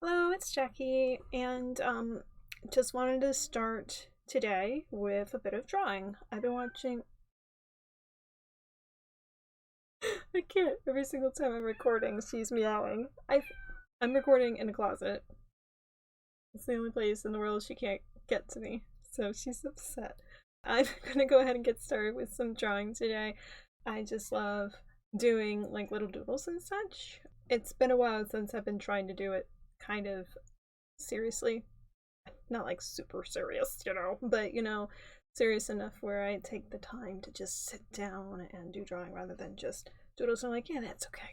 Hello, it's Jackie, and just wanted to start today with a bit of drawing. I've been watching. I can't. Every single time I'm recording, she's meowing. I'm recording in a closet. It's the only place in the world she can't get to me, so she's upset. I'm gonna go ahead and get started with some drawing today. I just love doing like little doodles and such. It's been a while since I've been trying to do it kind of seriously. Not like super serious, but serious enough where I take the time to just sit down and do drawing rather than just doodles. I'm like, yeah, that's okay.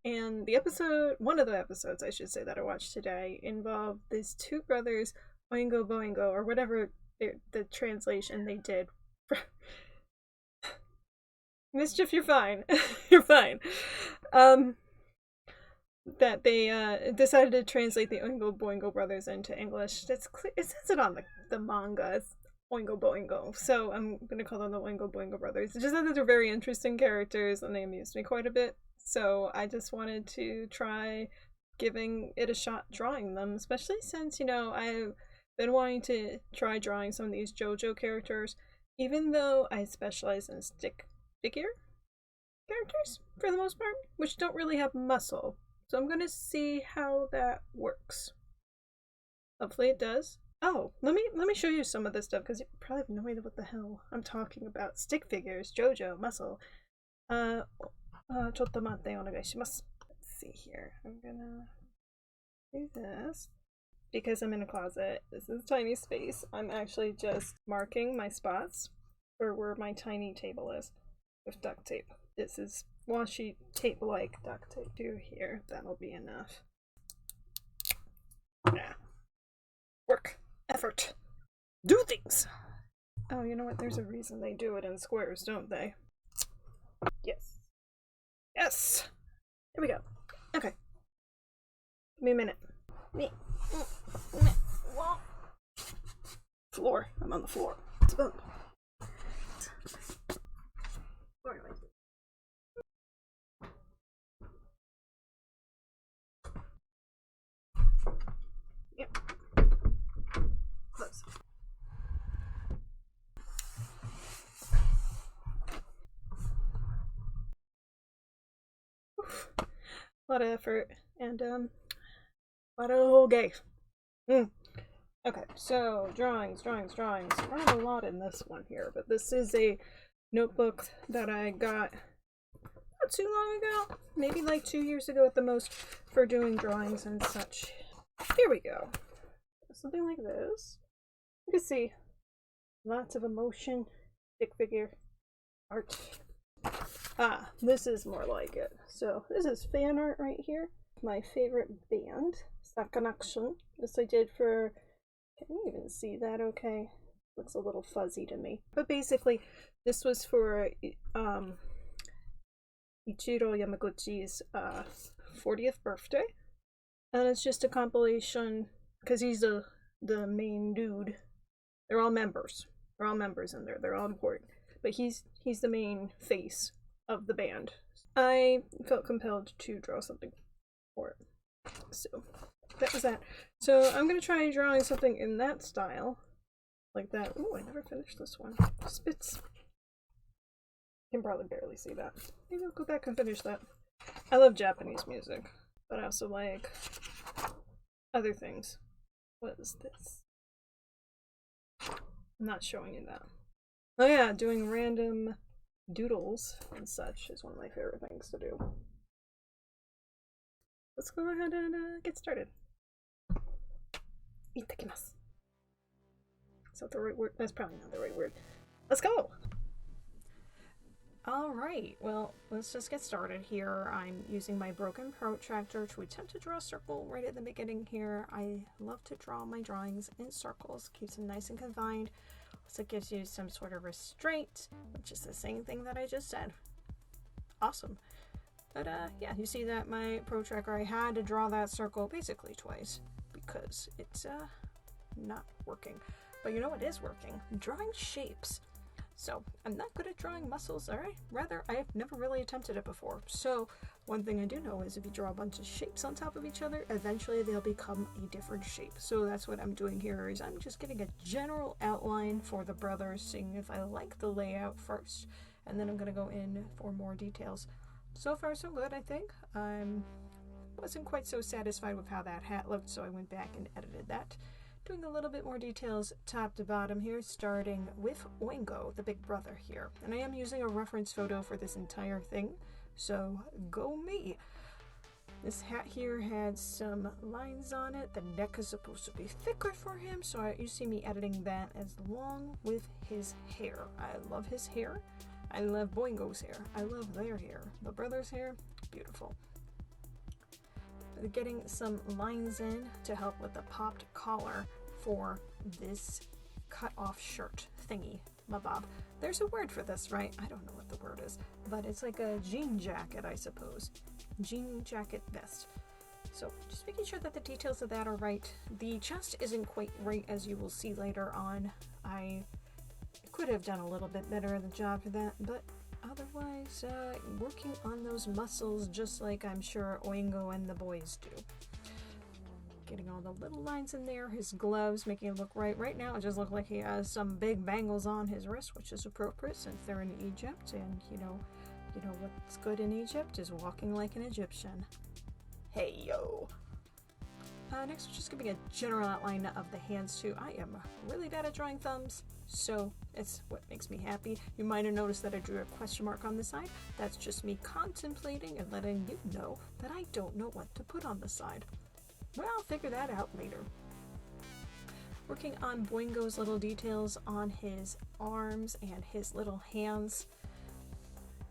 And one of the episodes, I should say, that I watched today involved these two brothers, Oingo Boingo, or whatever the translation they did. Mischief, you're fine. You're fine. Um, that they decided to translate the Oingo Boingo brothers into English. That's clear. It says it on the manga. It's Oingo Boingo. So I'm gonna call them the Oingo Boingo brothers. It's just that they're very interesting characters and they amused me quite a bit. So I just wanted to try giving it a shot drawing them, especially since I've been wanting to try drawing some of these Jojo characters, even though I specialize in stick figure characters for the most part, which don't really have muscle. So I'm gonna see how that works. Hopefully it does. Oh, let me show you some of this stuff because you probably have no idea what the hell I'm talking about. Stick figures, JoJo, muscle. Uh, Chottomate onegaishimasu. Let's see here. I'm gonna do this because I'm in a closet. This is a tiny space. I'm actually just marking my spots for where my tiny table is with duct tape. This is washi tape like duct tape. Do here. That'll be enough. Yeah. Work. Effort. Do things. Oh, you know what? There's a reason they do it in squares, don't they? Yes. Yes! Here we go. Okay. Give me a minute. Me. Wall. Floor. I'm on the floor. It's about. Yep. Close. A lot of effort and a lot of whole gay. Okay, so drawings. Not a lot in this one here, but this is a notebook that I got not too long ago, maybe like 2 years ago at the most, for doing drawings and such. Here we go. Something like this. You can see lots of emotion, stick figure, art. Ah, this is more like it. So this is fan art right here. My favorite band, Sakanaction. This I did for. Can you even see that? Okay, looks a little fuzzy to me. But basically, this was for Ichiro Yamaguchi's 40th birthday, and it's just a compilation because he's the main dude. They're all members. They're all members in there. They're all important. But he's the main face of the band. I felt compelled to draw something for it. So that was that. So I'm gonna try drawing something in that style. Like that. Ooh, I never finished this one. Spits. You can probably barely see that. Maybe I'll go back and finish that. I love Japanese music, but I also like other things. What is this? I'm not showing you that. Oh yeah, doing random doodles and such is one of my favorite things to do. Let's go ahead and get started. Itakimasu. Is that the right word? That's probably not the right word. Let's go! Alright, well, let's just get started here. I'm using my broken protractor to attempt to draw a circle right at the beginning here. I love to draw my drawings in circles, keeps them nice and confined. So it gives you some sort of restraint, which is the same thing that I just said. Awesome. But yeah, you see that my protractor, I had to draw that circle basically twice because it's not working. But you know what is working? Drawing shapes. So I'm not good at drawing muscles, alright? Rather, I have never really attempted it before. So one thing I do know is if you draw a bunch of shapes on top of each other, eventually they'll become a different shape. So that's what I'm doing here, is I'm just getting a general outline for the brothers, seeing if I like the layout first, and then I'm going to go in for more details. So far so good, I think. I wasn't quite so satisfied with how that hat looked, so I went back and edited that. Doing a little bit more details top to bottom here, starting with Oingo, the big brother here. And I am using a reference photo for this entire thing, so go me. This hat here had some lines on it. The neck is supposed to be thicker for him, so you see me editing that as long with his hair. I love his hair. I love Boingo's hair. I love their hair. The brother's hair, beautiful. Getting some lines in to help with the popped collar for this cut off shirt thingy mabob. There's a word for this, right? I don't know what the word is, but it's like a jean jacket, I suppose. Jean jacket vest. So just making sure that the details of that are right. The chest isn't quite right, as you will see later on. I could have done a little bit better of the job for that, but otherwise, working on those muscles just like I'm sure Oingo and the boys do. Getting all the little lines in there, his gloves, making it look right. Right now, it just looks like he has some big bangles on his wrist, which is appropriate since they're in Egypt, and you know what's good in Egypt is walking like an Egyptian. Hey yo! Next, we're just giving a general outline of the hands too. I am really bad at drawing thumbs, so it's what makes me happy. You might have noticed that I drew a question mark on the side. That's just me contemplating and letting you know that I don't know what to put on the side. Well, I'll figure that out later. Working on Boingo's little details on his arms and his little hands.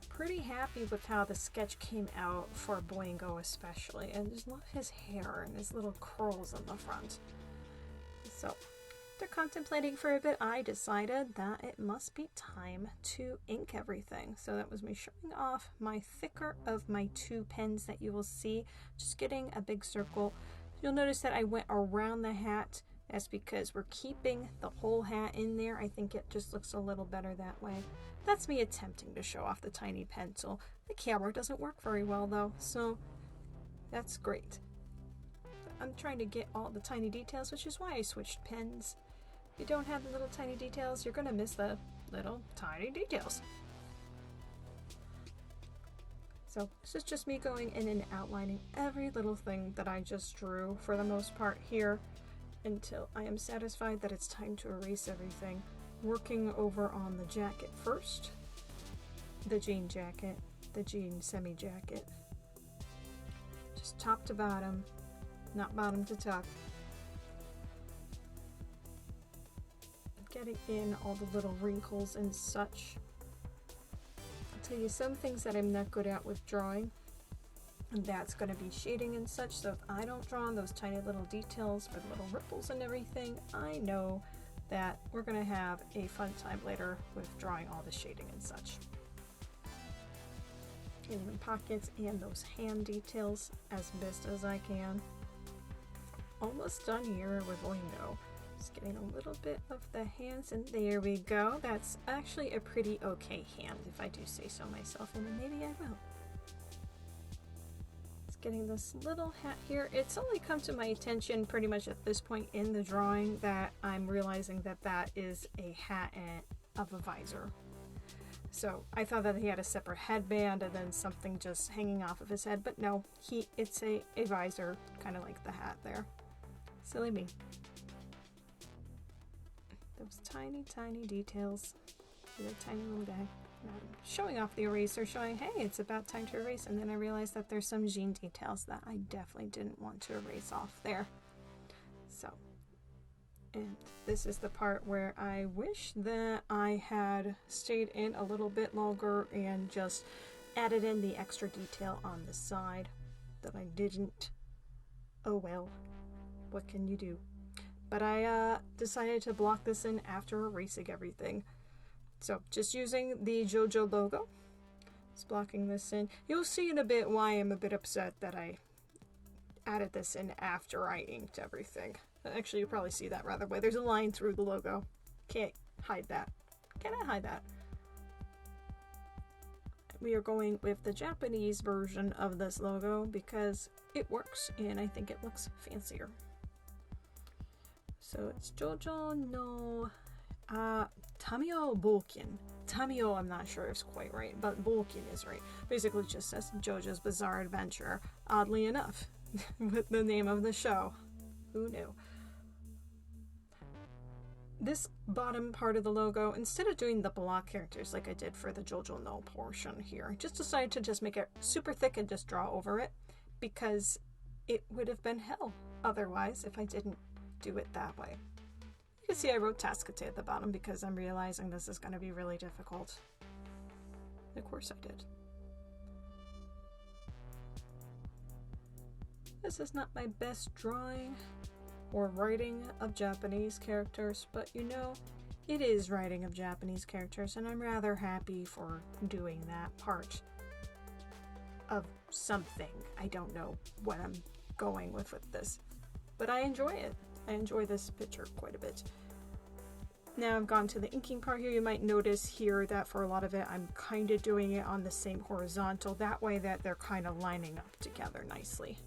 Pretty happy with how the sketch came out for Boingo especially, and just love his hair and his little curls on the front. So after contemplating for a bit, I decided that it must be time to ink everything. So that was me showing off my thicker of my two pens that you will see, just getting a big circle. You'll notice that I went around the hat. That's because we're keeping the whole hat in there. I think it just looks a little better that way. That's me attempting to show off the tiny pencil. The camera doesn't work very well though, so that's great. I'm trying to get all the tiny details, which is why I switched pens. If you don't have the little tiny details, you're gonna miss the little tiny details. So this is just me going in and outlining every little thing that I just drew for the most part here, until I am satisfied that it's time to erase everything. Working over on the jacket first, the jean jacket, the jean semi-jacket, just top to bottom, not bottom to top. Getting in all the little wrinkles and such. I'll tell you some things that I'm not good at with drawing, and that's going to be shading and such. So if I don't draw on those tiny little details for the little ripples and everything, I know that we're going to have a fun time later with drawing all the shading and such. In the pockets and those hand details as best as I can. Almost done here with Oingo. Just getting a little bit of the hands, and there we go. That's actually a pretty okay hand, if I do say so myself, and maybe I will. Getting this little hat here. It's only come to my attention pretty much at this point in the drawing that I'm realizing that that is a hat of a visor. So I thought that he had a separate headband and then something just hanging off of his head, but no, it's a visor, kind of like the hat there. Silly me. Those tiny, tiny details. The tiny little guy. Showing off the eraser, showing, hey, it's about time to erase, and then I realized that there's some jean details that I definitely didn't want to erase off there. So, and this is the part where I wish that I had stayed in a little bit longer and just added in the extra detail on the side that I didn't. Oh well, what can you do? But I decided to block this in after erasing everything. So just using the Jojo logo, just blocking this in. You'll see in a bit why I'm a bit upset that I added this in after I inked everything. Actually, you'll probably see that rather way. There's a line through the logo. Can't hide that. Can I hide that? we are going with the Japanese version of this logo because it works and I think it looks fancier. So it's Jojo no Tamio Bokin. Tamio, I'm not sure is quite right, but Bokin is right. Basically just says JoJo's Bizarre Adventure, oddly enough, with the name of the show. Who knew? This bottom part of the logo, instead of doing the block characters like I did for the Jojo no portion here, I just decided to just make it super thick and just draw over it because it would have been hell otherwise if I didn't do it that way. You can see I wrote Tascate at the bottom because I'm realizing this is going to be really difficult. Of course I did. This is not my best drawing or writing of Japanese characters, but you know, it is writing of Japanese characters, and I'm rather happy for doing that part of something. I don't know what I'm going with this, but I enjoy it. I enjoy this picture quite a bit. Now I've gone to the inking part here. You might notice here that for a lot of it, I'm kind of doing it on the same horizontal, that way that they're kind of lining up together nicely.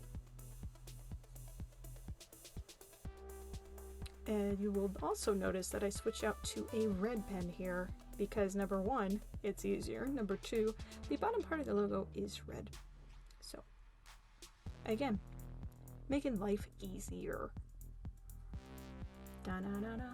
And you will also notice that I switch out to a red pen here because number one, it's easier. Number two, the bottom part of the logo is red. So, again, making life easier. Da-na-na-na.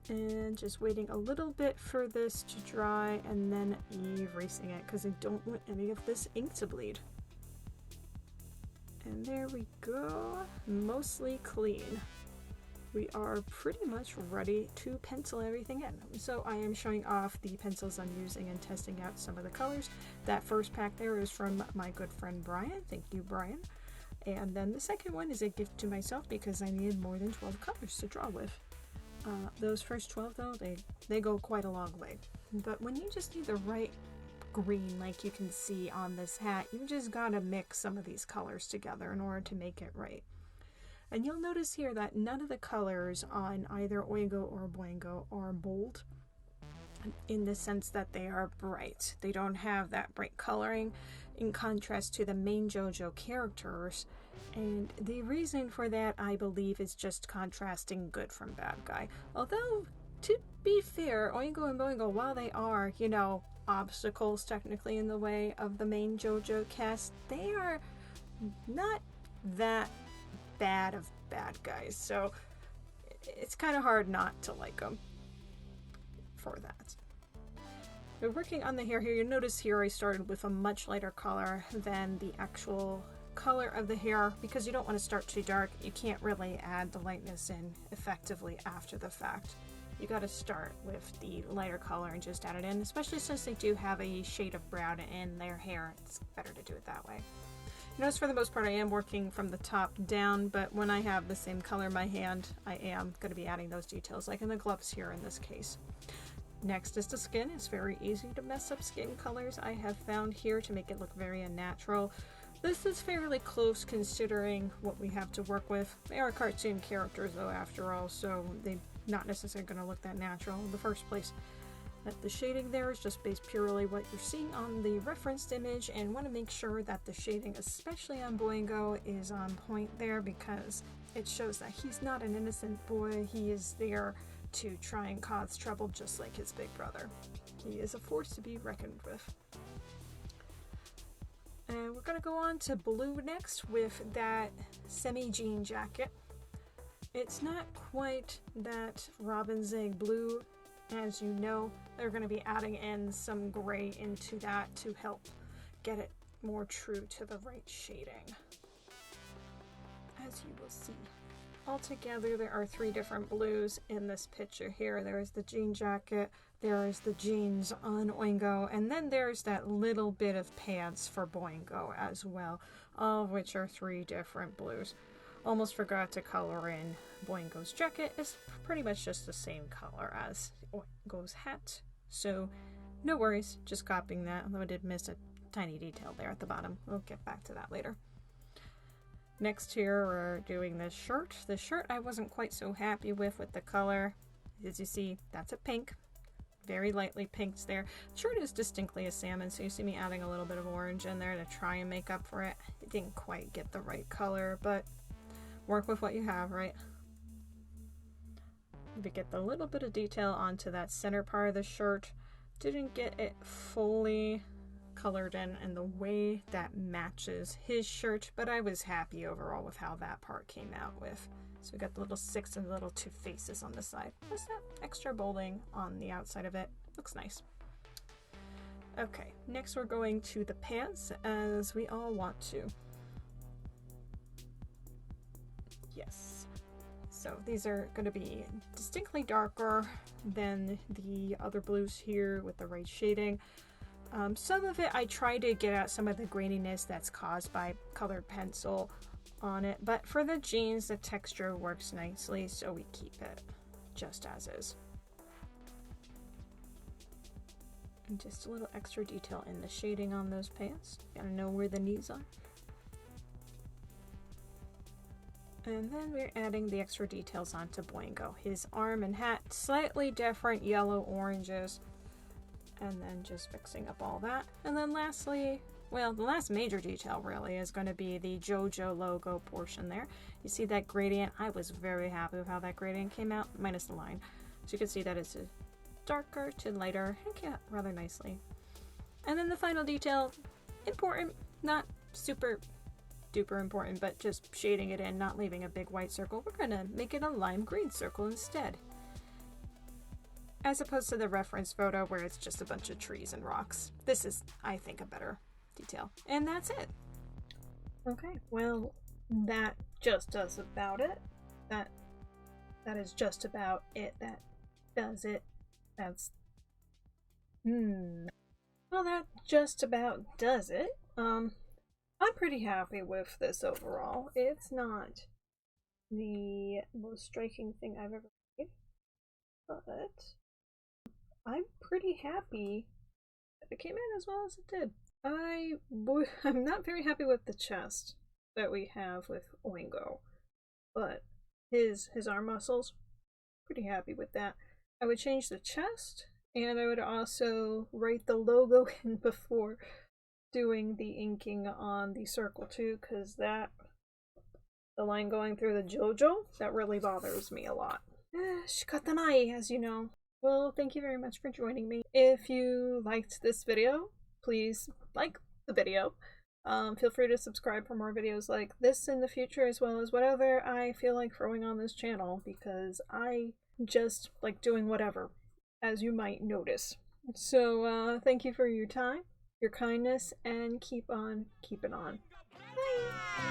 And just waiting a little bit for this to dry and then erasing it because I don't want any of this ink to bleed. And there we go, mostly clean. We are pretty much ready to pencil everything in. So I am showing off the pencils I'm using and testing out some of the colors. That first pack there is from my good friend Brian. Thank you, Brian. And then the second one is a gift to myself because I needed more than 12 colors to draw with. Those first 12 though, they go quite a long way. But when you just need the right green like you can see on this hat, you just gotta mix some of these colors together in order to make it right. And you'll notice here that none of the colors on either Oingo or Boingo are bold in the sense that they are bright. They don't have that bright coloring in contrast to the main JoJo characters, and the reason for that I believe is just contrasting good from bad guy. Although to be fair, Oingo and Boingo, while they are, you know, obstacles technically in the way of the main JoJo cast, they are not that bad of bad guys, so it's kind of hard not to like them for that. We're working on the hair here. You notice here I started with a much lighter color than the actual color of the hair because you don't want to start too dark. You can't really add the lightness in effectively after the fact. You got to start with the lighter color and just add it in, especially since they do have a shade of brown in their hair. It's better to do it that way. Notice for the most part I am working from the top down, but when I have the same color in my hand, I am going to be adding those details, like in the gloves here in this case. Next is the skin. It's very easy to mess up skin colors, I have found here, to make it look very unnatural. This is fairly close considering what we have to work with. They are cartoon characters though after all, so they're not necessarily going to look that natural in the first place. The shading there is just based purely what you're seeing on the referenced image, and want to make sure that the shading, especially on Boingo, is on point there because it shows that he's not an innocent boy. He is there to try and cause trouble just like his big brother. He is a force to be reckoned with. And we're going to go on to blue next with that semi-jean jacket. It's not quite that robin's egg blue. As you know, they're going to be adding in some gray into that to help get it more true to the right shading, as you will see. Altogether, there are 3 different blues in this picture here. There is the jean jacket, there is the jeans on Oingo, and then there's that little bit of pants for Boingo as well, all of which are 3 different blues. Almost forgot to color in Boingo's jacket. It's pretty much just the same color as Oingo's hat, so no worries, just copying that, although I did miss a tiny detail there at the bottom. We'll get back to that later. Next here we're doing this shirt. The shirt I wasn't quite so happy with the color. As you see, that's a pink. very lightly pinked there. The shirt is distinctly a salmon, so you see me adding a little bit of orange in there to try and make up for it. It didn't quite get the right color, but work with what you have, right? We get the little bit of detail onto that center part of the shirt. Didn't get it fully colored in the way that matches his shirt, but I was happy overall with how that part came out with. So we got the little 6 and the little 2 faces on the side. Plus that extra bolding on the outside of it. Looks nice. Okay, next we're going to the pants, as we all want to. Yes. So these are going to be distinctly darker than the other blues here with the right shading. Some of it I try to get out some of the graininess that's caused by colored pencil on it, but for the jeans the texture works nicely, so we keep it just as is. And just a little extra detail in the shading on those pants. Gotta know where the knees are. And then we're adding the extra details onto Boingo. His arm and hat, slightly different yellow oranges. And then just fixing up all that. And then lastly, well, the last major detail really is going to be the Jojo logo portion there. You see that gradient? I was very happy with how that gradient came out, minus the line. So you can see that it's a darker to lighter and came out rather nicely. And then the final detail, important, not super duper important, but just shading it in, not leaving a big white circle. We're going to make it a lime green circle instead, as opposed to the reference photo where it's just a bunch of trees and rocks. This is, I think, a better detail. And that's it. Okay, well, that just does about it. That is just about it. That does it. That's... Well, that just about does it. I'm pretty happy with this overall. It's not the most striking thing I've ever made, but I'm pretty happy that it came in as well as it did. I'm not very happy with the chest that we have with Oingo, but his arm muscles, pretty happy with that. I would change the chest, and I would also write the logo in before doing the inking on the circle too, because the line going through the Jojo, that really bothers me a lot. Shikatanai, as you know. Well, thank you very much for joining me. If you liked this video, please like the video. Feel free to subscribe for more videos like this in the future, as well as whatever I feel like throwing on this channel, because I just like doing whatever, as you might notice. So thank you for your time, your kindness, and keep on keeping on. Bye!